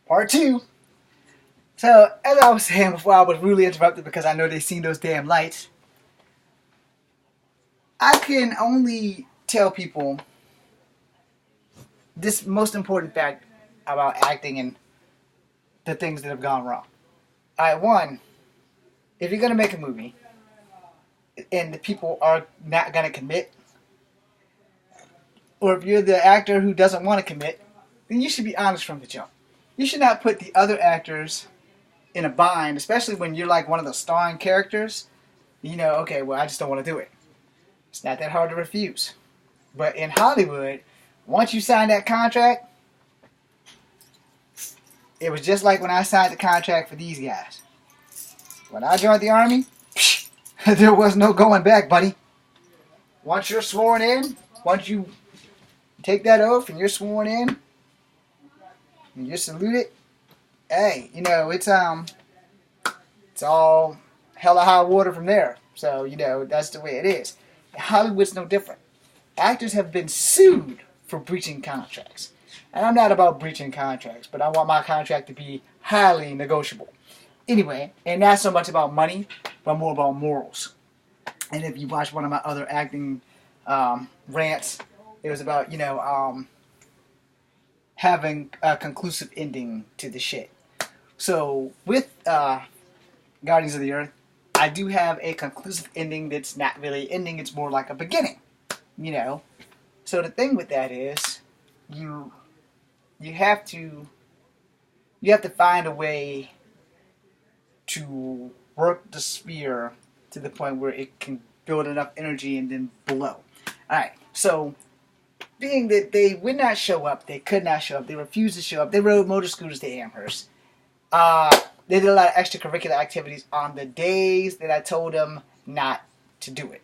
Part 2. So, as I was saying before, I was rudely interrupted because I know they seen those damn lights. I can only tell people this most important fact about acting and the things that have gone wrong. Alright, one, if you're going to make a movie and the people are not going to commit, or if you're the actor who doesn't want to commit, then you should be honest from the jump. You should not put the other actors in a bind, especially when you're like one of the starring characters. You know, okay, well, I just don't want to do it. It's not that hard to refuse. But in Hollywood, once you sign that contract, it was just like when I signed the contract for these guys. When I joined the Army, there was no going back, buddy. Once you're sworn in, once you take that oath and you're sworn in, and you're saluted, hey, you know, it's all hell or high water from there. So, you know, that's the way it is. Hollywood's no different. Actors have been sued for breaching contracts. And I'm not about breaching contracts, but I want my contract to be highly negotiable. Anyway, and not so much about money, but more about morals. And if you watch one of my other acting rants, it was about, you know, having a conclusive ending to the shit. So, with Guardians of the Earth, I do have a conclusive ending that's not really ending, it's more like a beginning. You know? So the thing with that is, you have to find a way to work the sphere to the point where it can build enough energy and then blow. Alright, so being that they would not show up, they could not show up, they refused to show up, they rode motor scooters to Amherst. They did a lot of extracurricular activities on the days that I told them not to do it.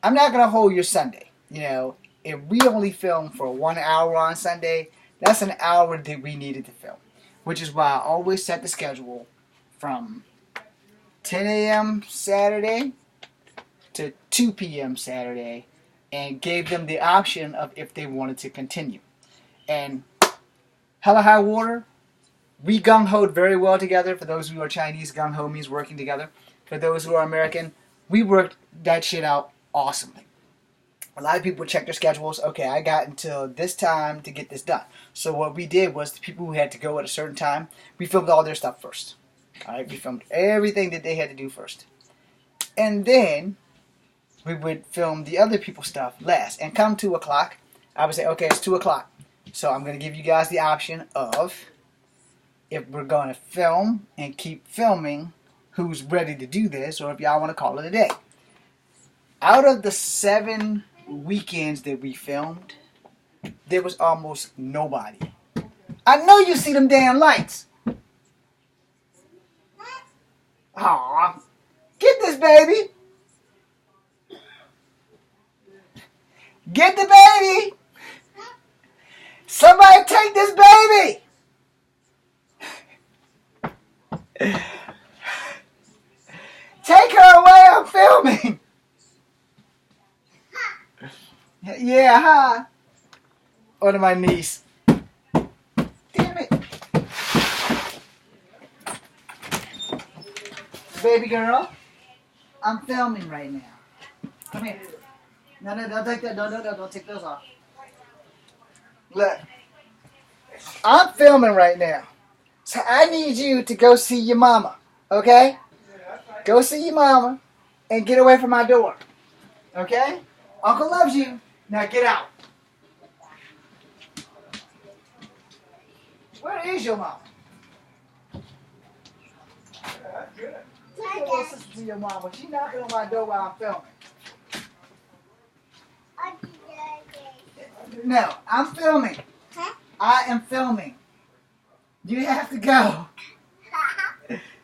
I'm not going to hold your Sunday. You know, if we only film for 1 hour on Sunday, that's an hour that we needed to film. Which is why I always set the schedule from 10 a.m. Saturday to 2 p.m. Saturday and gave them the option of if they wanted to continue. And hella high water, we gung-hoed very well together. For those who are Chinese, gung-ho means working together. For those who are American, we worked that shit out awesomely. A lot of people check their schedules. Okay, I got until this time to get this done. So what we did was the people who had to go at a certain time, we filmed all their stuff first. Alright, we filmed everything that they had to do first. And then we would film the other people's stuff last. And come 2 o'clock, I would say, okay, it's 2 o'clock. So I'm going to give you guys the option of, if we're going to film and keep filming, who's ready to do this, or if y'all want to call it a day. Out of the 7 weekends that we filmed, there was almost nobody. I know you see them damn lights. Aw, get this baby. Get the baby. Somebody take this baby. Take her away, I'm filming. Yeah, huh? Or to my niece. Damn it. Baby girl, I'm filming right now. Come here. No, don't take that. Don't take those off. Look. I'm filming right now. So I need you to go see your mama. Okay? Go see your mama and get away from my door. Okay? Uncle loves you. Now get out. Where is your mama? Take your sister to your mama. She's knocking on my door while I'm filming. No, I'm filming. Huh? I am filming. You have to go.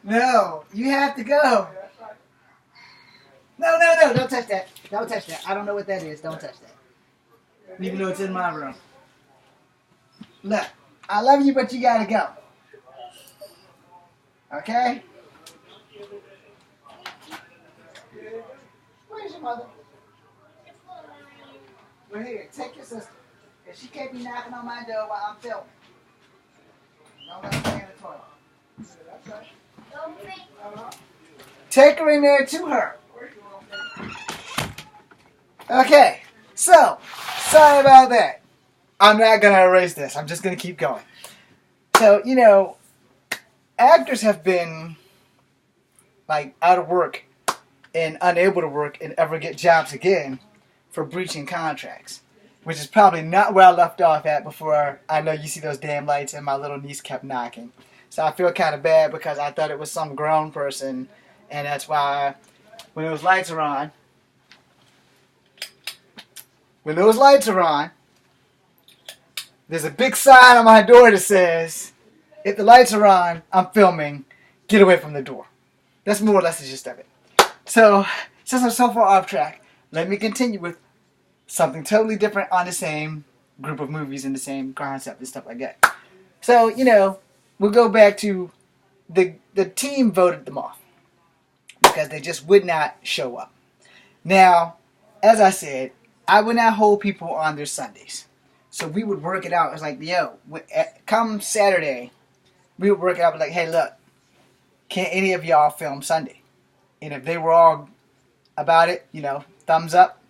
No, you have to go. No, don't touch that. Don't touch that. I don't know what that is. Don't touch that. Even though it's in my room. Look, I love you, but you gotta go. Okay? Where's your mother? We're here. Take your sister. If she can't be knocking on my door while I'm filming. Don't let Take her in there to her. Okay, so, sorry about that. I'm not going to erase this. I'm just going to keep going. So, actors have been, out of work and unable to work and ever get jobs again for breaching contracts. Which is probably not where I left off at before I know you see those damn lights and my little niece kept knocking. So I feel kind of bad because I thought it was some grown person, and that's why when those lights are on, there's a big sign on my door that says, if the lights are on, I'm filming, get away from the door. That's more or less the gist of it. So, since I'm so far off track, let me continue with something totally different on the same group of movies and the same concept and stuff like that. So, we'll go back to the team voted them off because they just would not show up. Now, as I said, I would not hold people on their Sundays. So we would work it out. It's like, come Saturday, we would work it out. Like, hey, look, can't any of y'all film Sunday? And if they were all about it, thumbs up,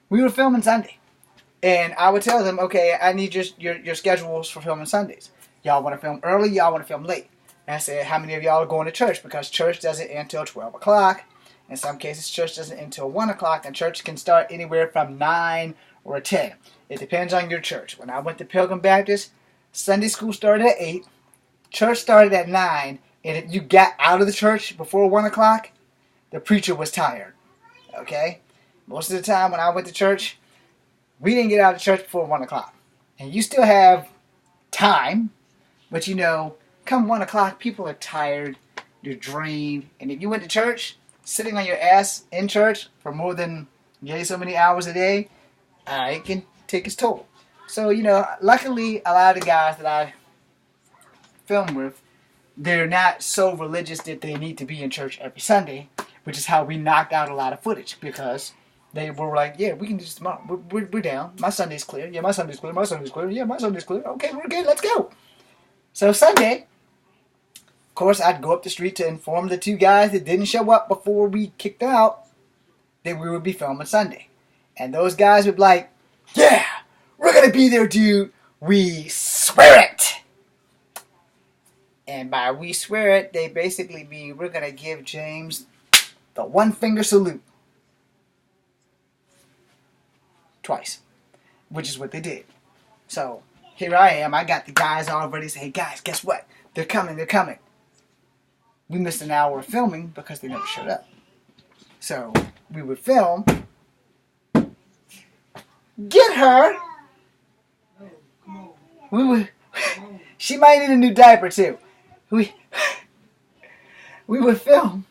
we would film on Sunday. And I would tell them, okay, I need your schedules for filming Sundays. Y'all want to film early, y'all want to film late. And I said, how many of y'all are going to church? Because church doesn't end until 12 o'clock. In some cases, church doesn't end until 1 o'clock, and church can start anywhere from 9 or 10. It depends on your church. When I went to Pilgrim Baptist, Sunday school started at 8, church started at 9, and if you got out of the church before 1 o'clock, the preacher was tired. Okay? Most of the time when I went to church, we didn't get out of church before 1 o'clock. And you still have time, but come 1 o'clock, people are tired, you're drained, and if you went to church, sitting on your ass in church for more than so many hours a day, it can take its toll. So, luckily, a lot of the guys that I film with, they're not so religious that they need to be in church every Sunday, which is how we knocked out a lot of footage, because they were like, yeah, we can do this tomorrow. We're down. My Sunday's clear. Yeah, my Sunday's clear. My Sunday's clear. Yeah, my Sunday's clear. Okay, we're good. Let's go. So Sunday, of course, I'd go up the street to inform the two guys that didn't show up before we kicked out that we would be filming Sunday. And those guys would be like, yeah, we're going to be there, dude. We swear it. And by we swear it, they basically mean we're going to give James the one finger salute. Twice. Which is what they did. So, here I am. I got the guys all ready to say, hey guys, guess what? They're coming. We missed an hour of filming because they never showed up. So, we would film. Get her! She might need a new diaper too. We would film.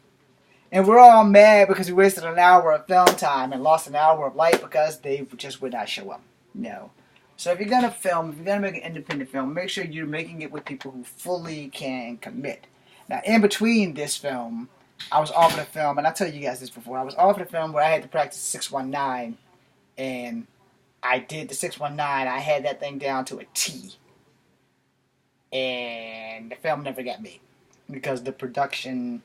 And we're all mad because we wasted an hour of film time and lost an hour of light because they just would not show up. No. So if you're going to film, if you're going to make an independent film, make sure you're making it with people who fully can commit. Now, in between this film, I was offered a film, and I told you guys this before, I was offered a film where I had to practice 619, and I did the 619. I had that thing down to a T. And the film never got made because the production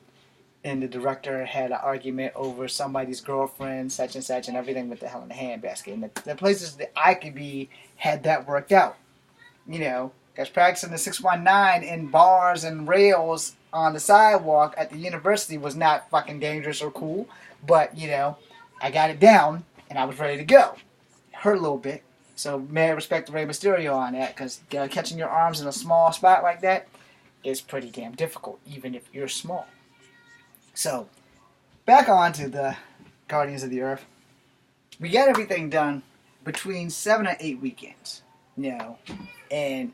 and the director had an argument over somebody's girlfriend, such and such, and everything with the hell in the handbasket. And the places that I could be had that worked out. Because practicing the 619 in bars and rails on the sidewalk at the university was not fucking dangerous or cool. But, I got it down, and I was ready to go. It hurt a little bit. So, may I respect the Rey Mysterio on that, because catching your arms in a small spot like that is pretty damn difficult, even if you're small. So, back on to the Guardians of the Earth. We got everything done between 7 and 8 weekends. And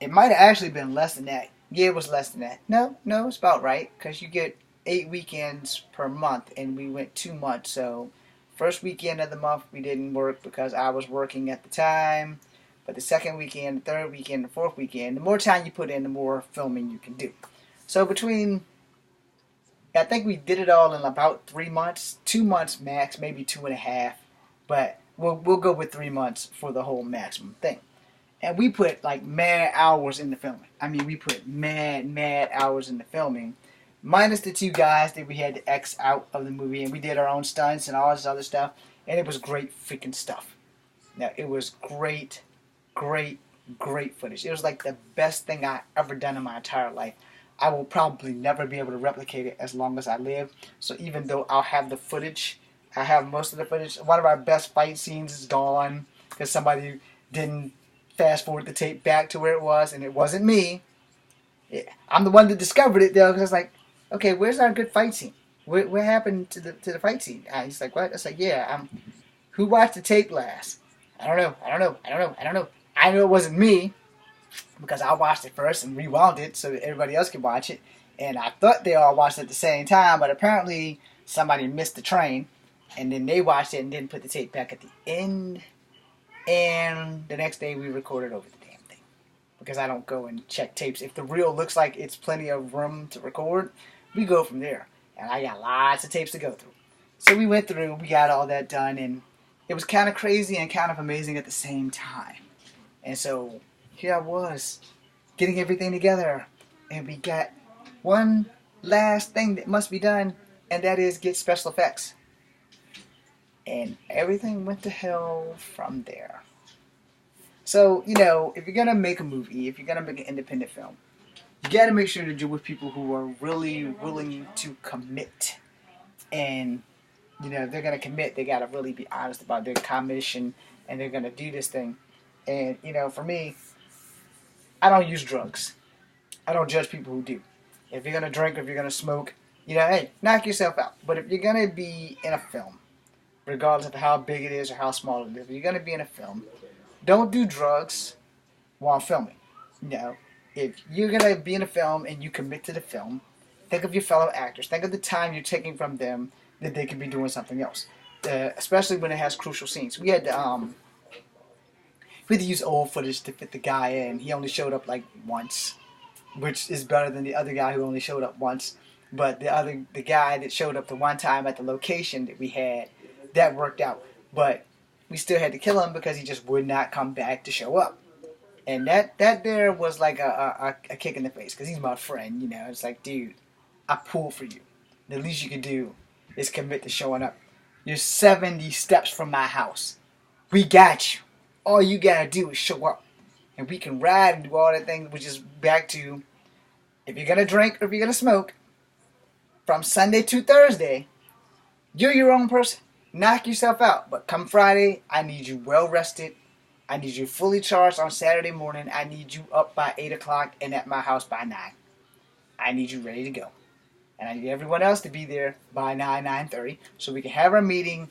it might have actually been less than that. Yeah, it was less than that. No, it's about right, because you get 8 weekends per month, and we went 2 months. So, first weekend of the month we didn't work because I was working at the time. But the second weekend, the third weekend, the fourth weekend, the more time you put in, the more filming you can do. So I think we did it all in about 3 months, 2 months max, maybe 2.5. But we'll go with 3 months for the whole maximum thing. And we put mad hours in the filming. I mean, we put mad hours in the filming minus the two guys that we had to X out of the movie, and we did our own stunts and all this other stuff, and it was great freaking stuff. Now, it was great, great, great footage. It was like the best thing I ever done in my entire life. I will probably never be able to replicate it as long as I live. So even though I'll have the footage, I have most of the footage. One of our best fight scenes is gone because somebody didn't fast forward the tape back to where it was, and it wasn't me. I'm the one that discovered it though, because it's like, okay, where's our good fight scene? What happened to the fight scene? He's like, what? It's like, yeah, who watched the tape last? I don't know. I know it wasn't me because I watched it first and rewound it so that everybody else could watch it. And I thought they all watched it at the same time, but apparently somebody missed the train, and then they watched it and didn't put the tape back at the end. And the next day we recorded over the damn thing because I don't go and check tapes. If the reel looks like it's plenty of room to record, we go from there. And I got lots of tapes to go through. So we went through, we got all that done, and it was kind of crazy and kind of amazing at the same time. And so here I was, getting everything together, and we got one last thing that must be done, and that is get special effects. And everything went to hell from there. So, you know, if you're going to make a movie, if you're going to make an independent film, you got to make sure to do with people who are really willing to commit. And, you know, if they're going to commit, they got to really be honest about their commission, and they're going to do this thing. And, you know, for me, I don't use drugs. I don't judge people who do. If you're going to drink or if you're going to smoke, you know, hey, knock yourself out. But if you're going to be in a film, regardless of how big it is or how small it is, if you're going to be in a film, don't do drugs while filming. You know, if you're going to be in a film and you commit to the film, think of your fellow actors. Think of the time you're taking from them that they could be doing something else. Especially when it has crucial scenes. We had to use old footage to fit the guy in. He only showed up like once, which is better than the other guy who only showed up once. But the guy that showed up the one time at the location that we had, that worked out. But we still had to kill him because he just would not come back to show up. And that there was like a kick in the face because he's my friend, you know. It's like, dude, I pulled for you. The least you can do is commit to showing up. You're 70 steps from my house. We got you. All you gotta do is show up. And we can ride and do all that thing, which is back to, if you're gonna drink or if you're gonna smoke, from Sunday to Thursday, you're your own person. Knock yourself out. But come Friday, I need you well rested. I need you fully charged on Saturday morning. I need you up by 8 o'clock and at my house by 9. I need you ready to go. And I need everyone else to be there by 9:30, so we can have our meeting,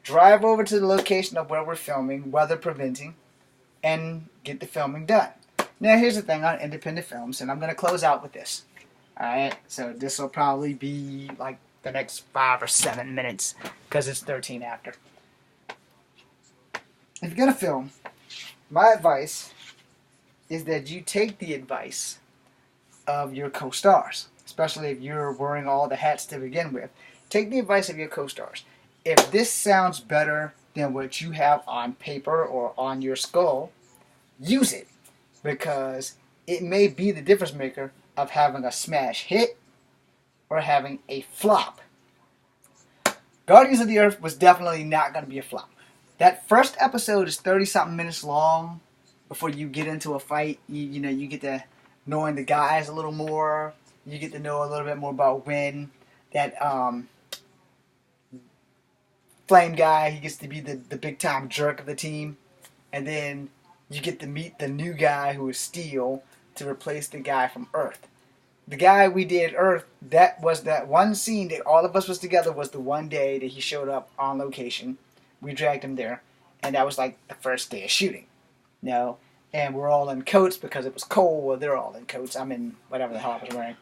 drive over to the location of where we're filming, weather preventing, and get the filming done. Now here's the thing on independent films, and I'm going to close out with this. Alright, so this will probably be like the next 5 or 7 minutes, because it's 13 after. If you're going to film, my advice is that you take the advice of your co-stars, especially if you're wearing all the hats to begin with. Take the advice of your co-stars. If this sounds better than what you have on paper or on your skull, use it, because it may be the difference maker of having a smash hit or having a flop. Guardians of the Earth was definitely not going to be a flop. That first episode is 30-something minutes long before you get into a fight. You know, you get to knowing the guys a little more. You get to know a little bit more about Win. That Flame guy, he gets to be the big-time jerk of the team. And then you get to meet the new guy who is Steel to replace the guy from Earth. The guy we did Earth, that was that one scene that all of us was together, was the one day that he showed up on location. We dragged him there, and that was like the first day of shooting. No, and we're all in coats because it was cold. Well, they're all in coats. I'm in whatever the hell I was wearing.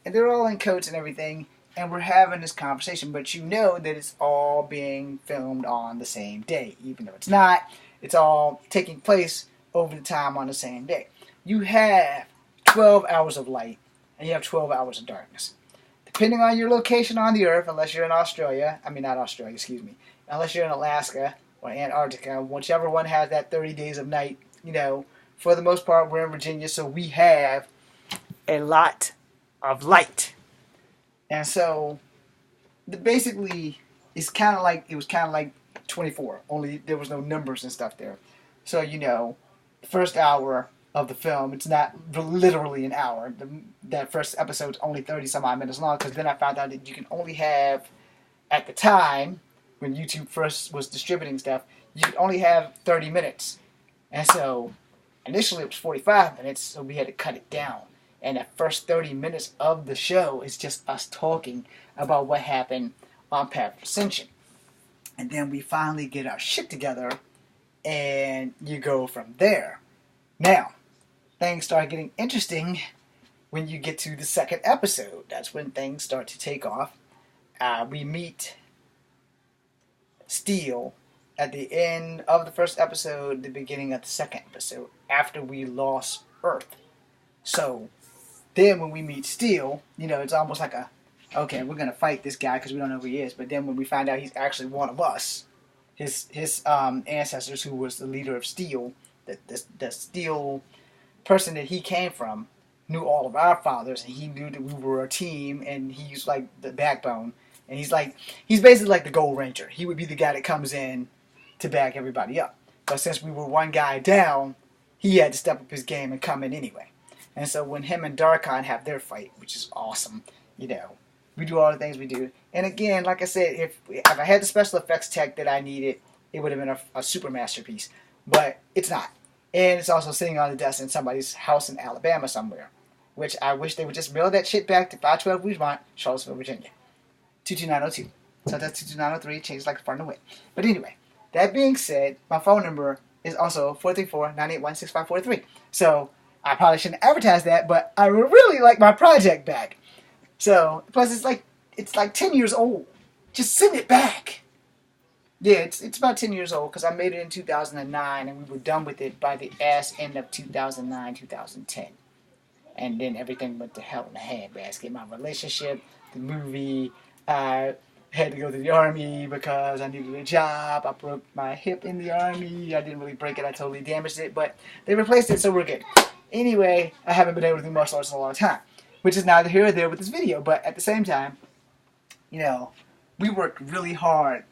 And they're all in coats and everything, and we're having this conversation, but you know that it's all being filmed on the same day. Even though it's not, it's all taking place over the time on the same day. You have 12 hours of light, and you have 12 hours of darkness. Depending on your location on the Earth, unless you're in Australia, unless you're in Alaska or Antarctica, whichever one has that 30 days of night, you know, for the most part, we're in Virginia, so we have a lot of light. And so basically it was kind of like 24, only there was no numbers and stuff there. So the first hour of the film, it's not literally an hour. That first episode's only 30 some odd minutes long, because then I found out that you can only have, at the time when YouTube first was distributing stuff, you could only have 30 minutes. And so initially it was 45 minutes, so we had to cut it down. And the first 30 minutes of the show is just us talking about what happened on Path of Ascension. And then we finally get our shit together, and you go from there. Now, things start getting interesting when you get to the second episode. That's when things start to take off. We meet Steel at the end of the first episode, the beginning of the second episode, after we lost Earth. So then when we meet Steel, it's almost like okay, we're going to fight this guy because we don't know who he is. But then when we find out he's actually one of us, his ancestors, who was the leader of Steel, the Steel person that he came from, knew all of our fathers, and he knew that we were a team, and he's like the backbone. And he's basically like the Gold Ranger. He would be the guy that comes in to back everybody up. But since we were one guy down, he had to step up his game and come in anyway. And so when him and Darkon have their fight, which is awesome, we do all the things we do. And again, like I said, if I had the special effects tech that I needed, it would have been a super masterpiece. But it's not. And it's also sitting on the desk in somebody's house in Alabama somewhere, which I wish they would just mail that shit back to 512 Rougemont, Charlottesville, Virginia. 22902. So that's 22903, changed like far and away. But anyway, that being said, my phone number is also 434-981-6543. So I probably shouldn't advertise that, but I would really like my project back. So, plus it's like 10 years old. Just send it back. Yeah, it's about 10 years old, because I made it in 2009, and we were done with it by the ass end of 2009, 2010. And then everything went to hell in a handbasket. My relationship, the movie, I had to go to the Army because I needed a job. I broke my hip in the Army. I didn't really break it. I totally damaged it, but they replaced it, so we're good. Anyway, I haven't been able to do martial arts in a long time, which is neither here or there with this video. But at the same time, we worked really hard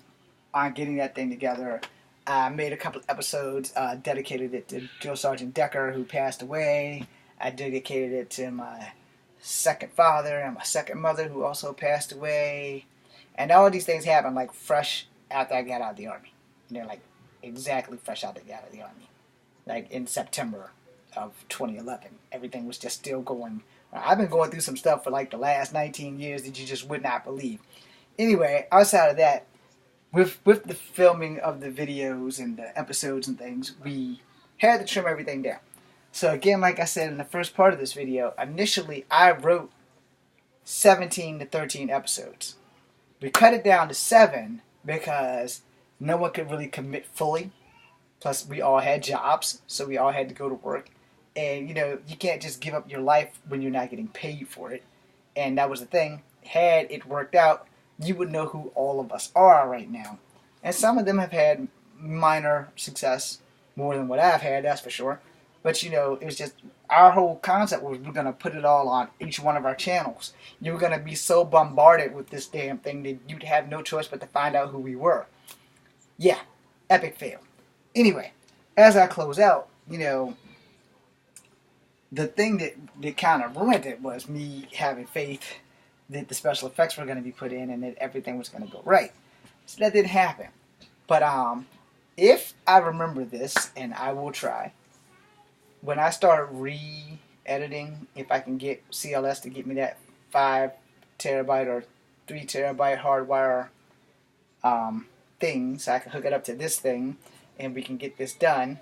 on getting that thing together. I made a couple episodes, dedicated it to Drill Sergeant Decker, who passed away. I dedicated it to my second father and my second mother, who also passed away. And all of these things happened like fresh after I got out of the Army. Like exactly fresh after I got out of the Army. Like in September of 2011. Everything was just still going. I've been going through some stuff for like the last 19 years that you just would not believe. Anyway, outside of that, with the filming of the videos and the episodes and things, we had to trim everything down. So again, like I said in the first part of this video, initially I wrote 17 to 13 episodes. We cut it down to 7 because no one could really commit fully. Plus, we all had jobs, so we all had to go to work. And, you can't just give up your life when you're not getting paid for it. And that was the thing. Had it worked out, you would know who all of us are right now. And some of them have had minor success, more than what I've had, that's for sure. But, it was just, our whole concept was we're going to put it all on each one of our channels. You were going to be so bombarded with this damn thing that you'd have no choice but to find out who we were. Yeah, epic fail. Anyway, as I close out, the thing that kind of ruined it was me having faith that the special effects were going to be put in and that everything was going to go right. So that didn't happen. But if I remember this, and I will try, when I start re-editing, if I can get CLS to get me that 5 terabyte or 3 terabyte hardwire thing, so I can hook it up to this thing, and we can get this done,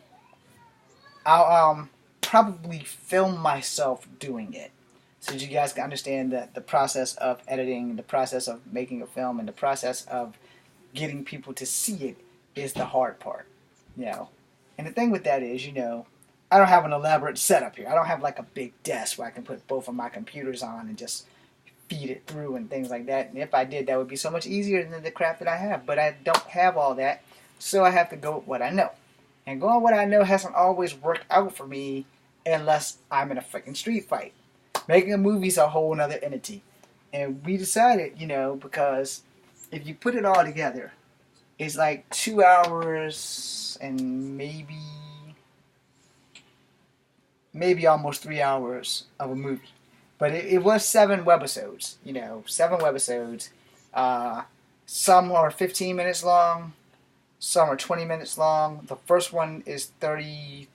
I'll probably film myself doing it, so that you guys can understand the process of editing, the process of making a film, and the process of getting people to see it is the hard part, And the thing with that is, I don't have an elaborate setup here. I don't have like a big desk where I can put both of my computers on and just feed it through and things like that. And if I did, that would be so much easier than the crap that I have. But I don't have all that, so I have to go with what I know. And going with what I know hasn't always worked out for me unless I'm in a freaking street fight. Making a movie is a whole other entity. And we decided, because if you put it all together, it's like 2 hours and maybe almost 3 hours of a movie. But it was 7 webisodes, 7 webisodes. Some are 15 minutes long, some are 20 minutes long. The first one is 30,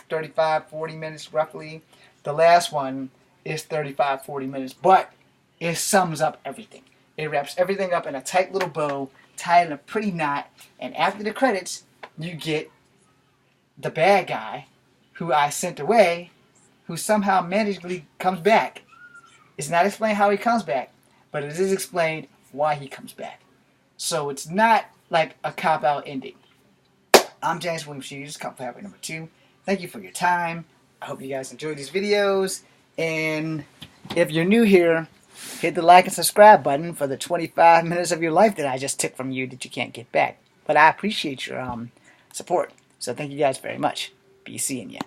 35, 40 minutes roughly. The last one is 35, 40 minutes, but it sums up everything. It wraps everything up in a tight little bow, tied in a pretty knot, and after the credits, you get the bad guy who I sent away, who somehow magically comes back. It's not explained how he comes back, but it is explained why he comes back. So it's not like a cop-out ending. I'm James Williams Hughes, Comfort Happy number 2. Thank you for your time. I hope you guys enjoyed these videos. And if you're new here, hit the like and subscribe button for the 25 minutes of your life that I just took from you that you can't get back. But I appreciate your support. So thank you guys very much. Be seeing ya.